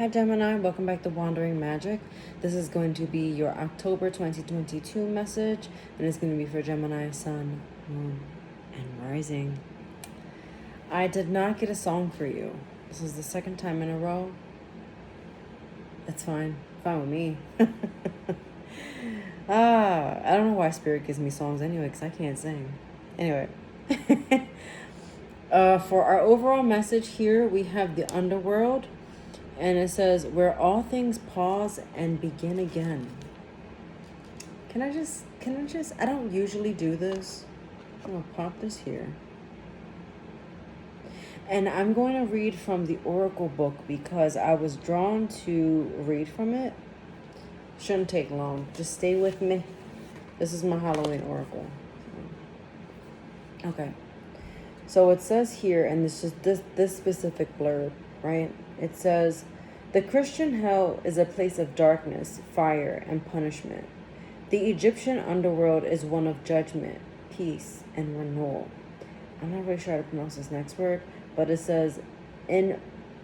Hi Gemini, welcome back to Wandering Magic. This is going to be your October 2022 message, and it's going to be for Gemini, Sun, Moon, and Rising. I did not get a song for you. This is the second time in a row. That's fine. Fine with me. I don't know why Spirit gives me songs anyway, because I can't sing. Anyway. For our overall message here, we have the underworld. And it says, where all things pause and begin again. Can I just, I don't usually do this. I'm going to pop this here. And I'm going to read from the Oracle book because I was drawn to read from it. Shouldn't take long. Just stay with me. This is my Halloween Oracle. Okay. So it says here, and this is this specific blurb, right? It says, the Christian hell is a place of darkness, fire, and punishment. The Egyptian underworld is one of judgment, peace, and renewal. I'm not really sure how to pronounce this next word, but it says, in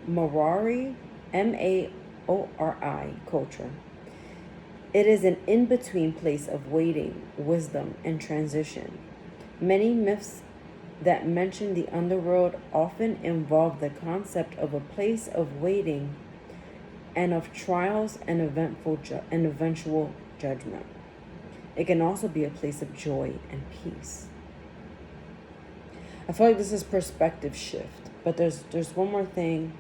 Maori, M-A-O-R-I, culture. It is an in-between place of waiting, wisdom, and transition. Many myths that mention the underworld often involve the concept of a place of waiting and of trials and eventual judgment. It can also be a place of joy and peace. I feel like this is perspective shift, but there's one more thing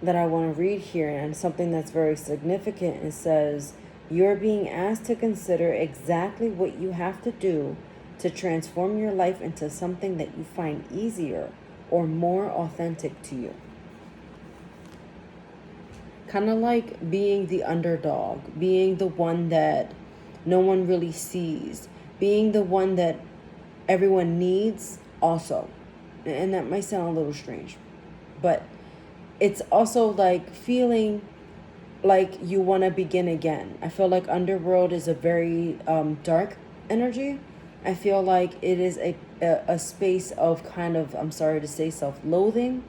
that I want to read here, and something that's very significant. It says, you're being asked to consider exactly what you have to do to transform your life into something that you find easier or more authentic to you. Kind of like being the underdog, being the one that no one really sees, being the one that everyone needs also. And that might sound a little strange, but it's also like feeling like you want to begin again. I feel like underworld is a very dark energy. I feel like it is a space of kind of, I'm sorry to say, self-loathing.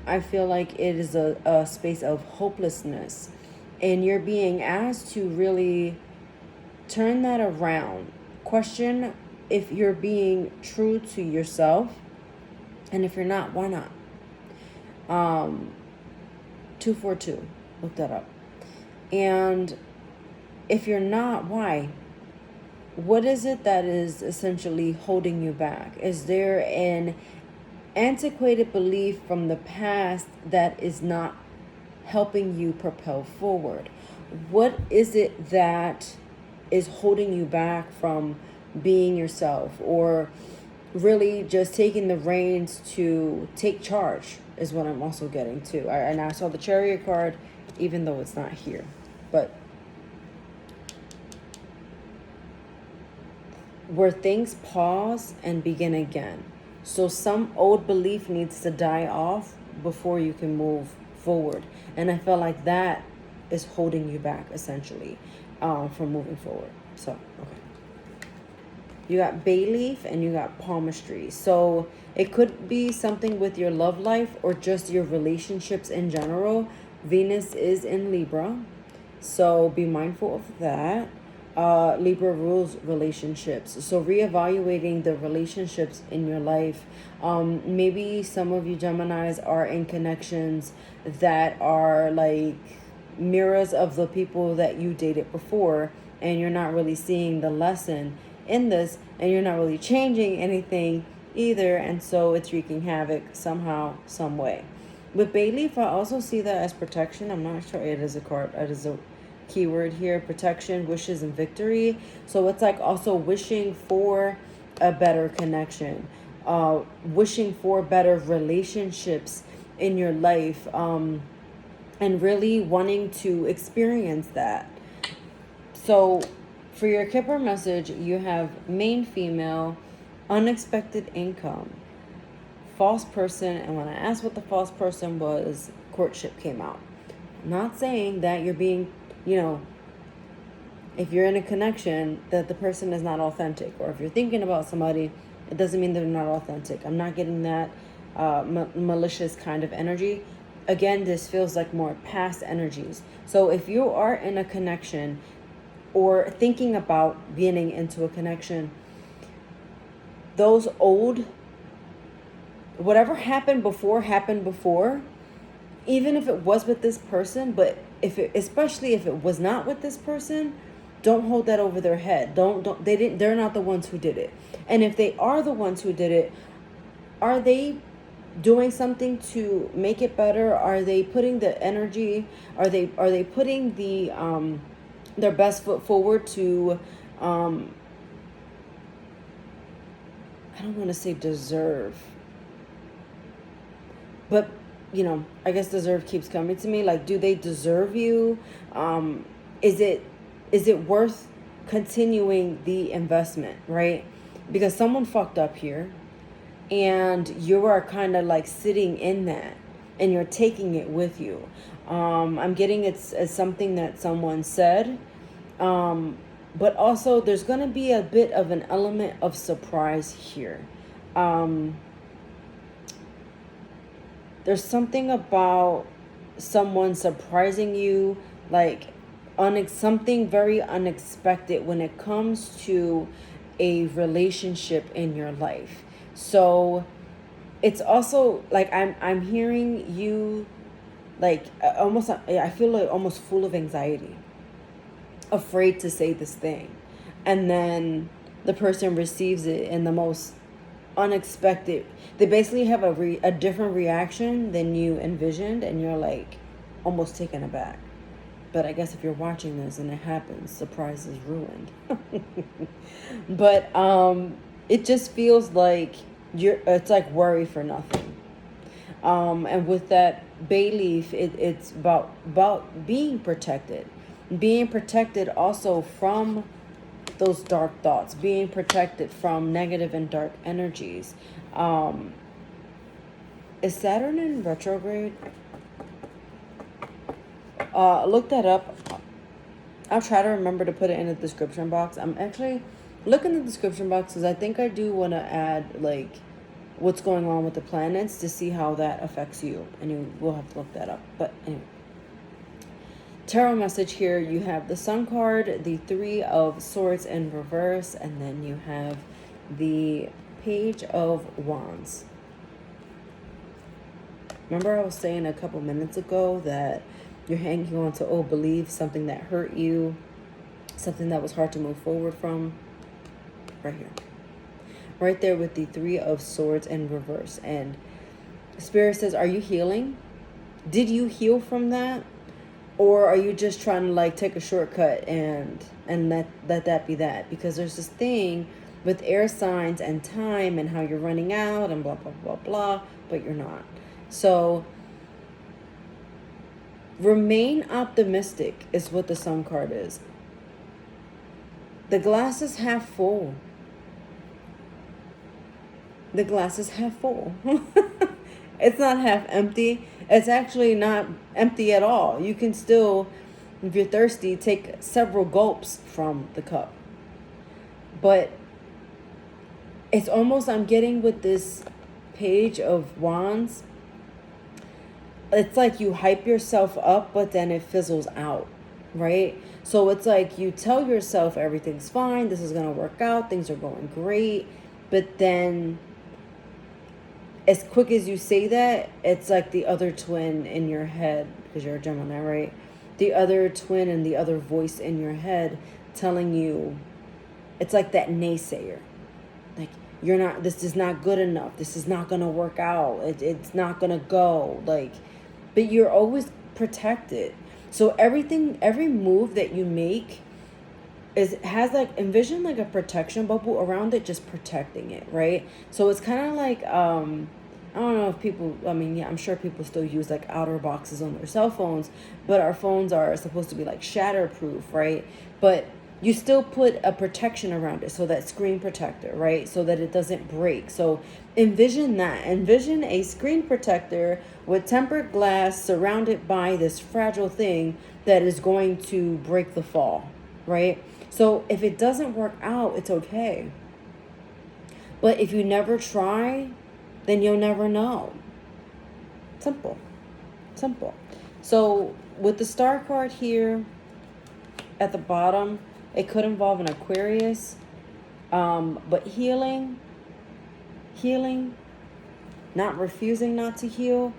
I feel like it is a space of hopelessness. And you're being asked to really turn that around. Question if you're being true to yourself. And if you're not, why not? 242. Look that up. And if you're not, why? What is it that is essentially holding you back? Is there an antiquated belief from the past that is not helping you propel forward? What is it that is holding you back from being yourself, or really just taking the reins to take charge is what I'm also getting to. And I saw the Chariot card, even though it's not here, but where things pause and begin again. So some old belief needs to die off before you can move forward. And I feel like that is holding you back, essentially, from moving forward. So, okay. You got bay leaf and you got palmistry. So it could be something with your love life or just your relationships in general. Venus is in Libra, so be mindful of that. Libra rules relationships, so reevaluating the relationships in your life. Maybe some of you Geminis are in connections that are like mirrors of the people that you dated before, and you're not really seeing the lesson in this, and you're not really changing anything either, and so it's wreaking havoc somehow, some way. With bay leaf, I also see that as protection. I'm not sure it is a card, it is a keyword here: protection, wishes, and victory. So it's like also wishing for a better connection, wishing for better relationships in your life, and really wanting to experience that. So for your Kipper message, you have main female, unexpected income, false person, and when I asked what the false person was, courtship came out. I'm not saying that you're being, if you're in a connection that the person is not authentic, or if you're thinking about somebody, it doesn't mean they're not authentic. I'm not getting that malicious kind of energy. again, this feels like more past energies. So if you are in a connection or thinking about getting into a connection, those old, whatever happened before, even if it was with this person, but especially if it was not with this person, don't hold that over their head. They're not the ones who did it. And if they are the ones who did it, are they doing something to make it better? Are they putting the energy, are they putting the their best foot forward to I don't want to say deserve, but I guess deserve keeps coming to me. Like, do they deserve you? Is it worth continuing the investment, right? Because someone fucked up here, and you are kind of like sitting in that, and you're taking it with you. I'm getting it's something that someone said, but also there's going to be a bit of an element of surprise here. There's something about someone surprising you, like something very unexpected when it comes to a relationship in your life. So it's also like I'm hearing you like almost, I feel like almost full of anxiety, afraid to say this thing, and then the person receives it in the most unexpected. They basically have a different reaction than you envisioned, and you're like almost taken aback. But I guess if you're watching this and it happens, surprise is ruined. But it just feels like it's like worry for nothing. And with that bay leaf, it's about being protected also from those dark thoughts, being protected from negative and dark energies. Is Saturn in retrograde? Look that up. I'll try to remember to put it in the description box. I'm actually looking in the description box because I think I do want to add like what's going on with the planets to see how that affects you, and you will have to look that up. But anyway, tarot message here, you have the Sun card, the Three of Swords in reverse, and then you have the Page of Wands. Remember I was saying a couple minutes ago that you're hanging on to old beliefs, something that hurt you, something that was hard to move forward from? Right here. Right there with the Three of Swords in reverse. And Spirit says, are you healing? Did you heal from that? Or are you just trying to like take a shortcut and let that be that? Because there's this thing with air signs and time and how you're running out and blah, blah, blah, blah, but you're not. So remain optimistic is what the Sun card is. The glass is half full. The glass is half full. It's not half empty. It's actually not empty at all. You can still, if you're thirsty, take several gulps from the cup. But it's almost, I'm getting with this Page of Wands, it's like you hype yourself up, but then it fizzles out, right? So it's like you tell yourself everything's fine, this is going to work out, things are going great, but then as quick as you say that, it's like the other twin in your head, because you're a Gemini, right? The other twin and the other voice in your head telling you, it's like that naysayer. Like, you're not, this is not good enough. This is not going to work out. It's not going to go. Like, but you're always protected. So everything, every move that you make has like, envision like a protection bubble around it, just protecting it, right? So it's kind of like, I don't know if people, I mean, yeah, I'm sure people still use like outer boxes on their cell phones, but our phones are supposed to be like shatterproof, right? But you still put a protection around it, so that screen protector, right? So that it doesn't break. So envision that. Envision a screen protector with tempered glass surrounded by this fragile thing that is going to break the fall, right? So if it doesn't work out, it's okay. But if you never try, then you'll never know. Simple. Simple. So with the Star card here at the bottom, it could involve an Aquarius. But healing, not refusing not to heal.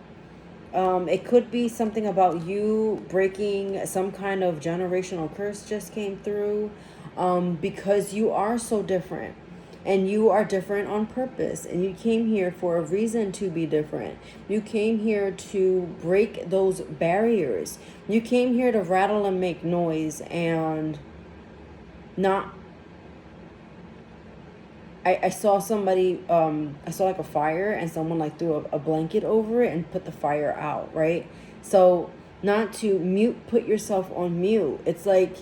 It could be something about you breaking some kind of generational curse just came through, because you are so different, and you are different on purpose, and you came here for a reason to be different. You came here to break those barriers. You came here to rattle and make noise and not. I saw somebody, I saw like a fire, and someone like threw a blanket over it and put the fire out, right? So not to put yourself on mute. It's like,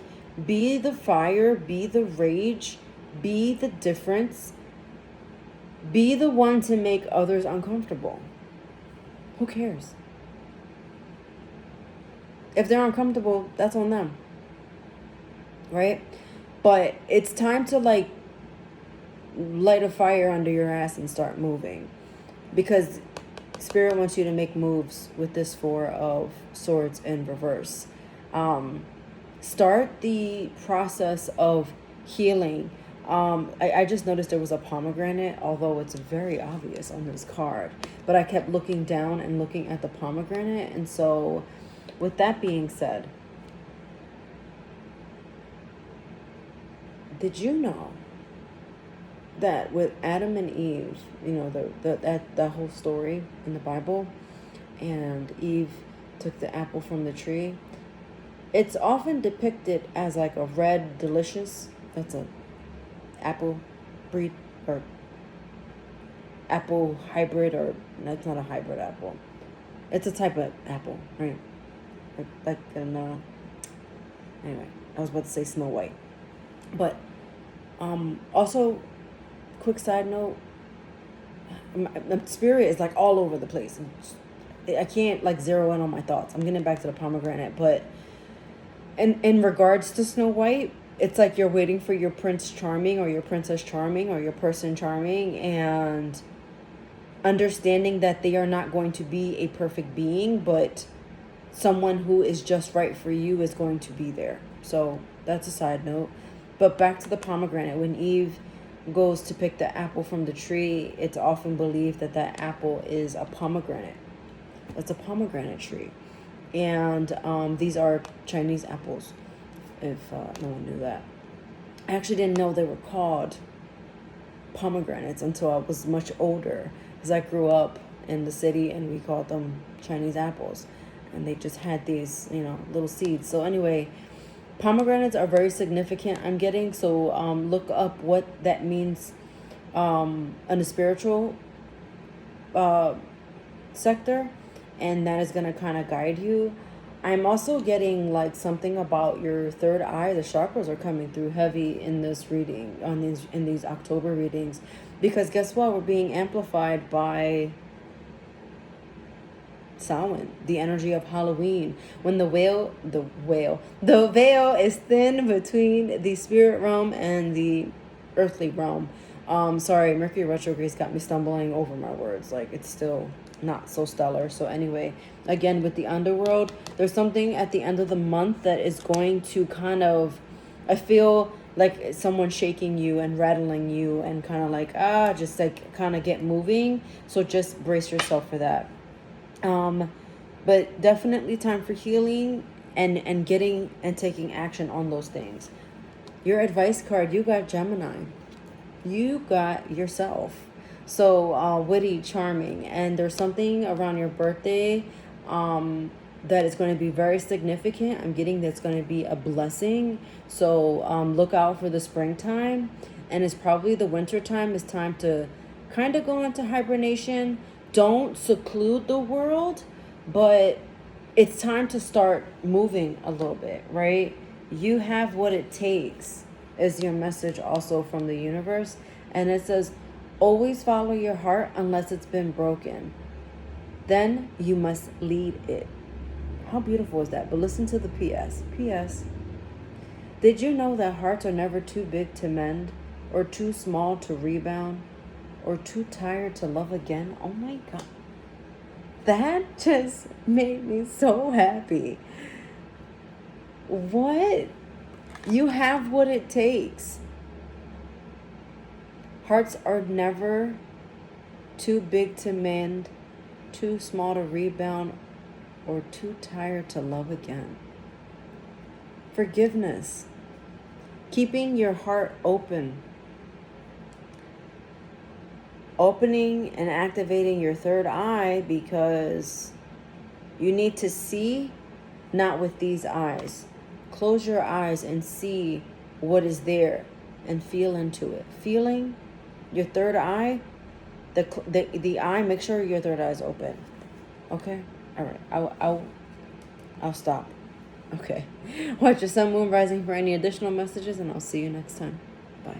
be the fire, be the rage, be the difference, be the one to make others uncomfortable. Who cares? If they're uncomfortable, that's on them, right? But it's time to like light a fire under your ass and start moving, because Spirit wants you to make moves with this Four of Swords in reverse. Start the process of healing. I just noticed there was a pomegranate, although it's very obvious on this card, but I kept looking down and looking at the pomegranate. And so with that being said, did you know that with Adam and Eve, you know, that whole story in the Bible, and Eve took the apple from the tree, it's often depicted as like a red delicious, that's a apple breed or apple hybrid, or that's not a hybrid apple, it's a type of apple, right? Like an anyway, I was about to say Snow White, but also, quick side note, my Spirit is like all over the place. I can't like zero in on my thoughts. I'm getting back to the pomegranate, but in regards to Snow White, it's like you're waiting for your Prince Charming or your Princess Charming or your person charming, and understanding that they are not going to be a perfect being, but someone who is just right for you is going to be there. So that's a side note. But back to the pomegranate, when Eve goes to pick the apple from the tree, it's often believed that that apple is a pomegranate. It's a pomegranate tree. And these are Chinese apples, if no one knew that. I actually didn't know they were called pomegranates until I was much older, because I grew up in the city and we called them Chinese apples. And they just had these, you know, little seeds. So anyway, pomegranates are very significant, I'm getting. So look up what that means in the spiritual sector, and that is going to kind of guide you. I'm also getting like something about your third eye. The chakras are coming through heavy in this reading, in these October readings, because guess what? We're being amplified by Samhain, the energy of Halloween, when the veil is thin between the spirit realm and the earthly realm. Sorry, Mercury retrograde's got me stumbling over my words. Like, it's still not so stellar. So anyway, again, with the underworld, there's something at the end of the month that is going to kind of, I feel like someone shaking you and rattling you and kind of like, just like kind of get moving. So just brace yourself for that. But definitely time for healing and getting and taking action on those things. Your advice card, you got Gemini. You got yourself. So witty, charming, and there's something around your birthday that is going to be very significant. I'm getting that's going to be a blessing. So look out for the springtime, and it's probably the winter time. It's time to kind of go into hibernation. Don't seclude the world, but it's time to start moving a little bit, right? You have what it takes is your message also from the universe. And it says, always follow your heart unless it's been broken. Then you must lead it. How beautiful is that? But listen to the PS. PS. Did you know that hearts are never too big to mend, or too small to rebound, or too tired to love again? Oh my God. That just made me so happy. What? You have what it takes. Hearts are never too big to mend, too small to rebound, or too tired to love again. Forgiveness. Keeping your heart open. Opening and activating your third eye, because you need to see, not with these eyes. Close your eyes and see what is there and feel into it. Feeling your third eye, the eye, make sure your third eye is open. Okay? All right. I'll stop. Okay. Watch your sun, moon, rising for any additional messages, and I'll see you next time. Bye.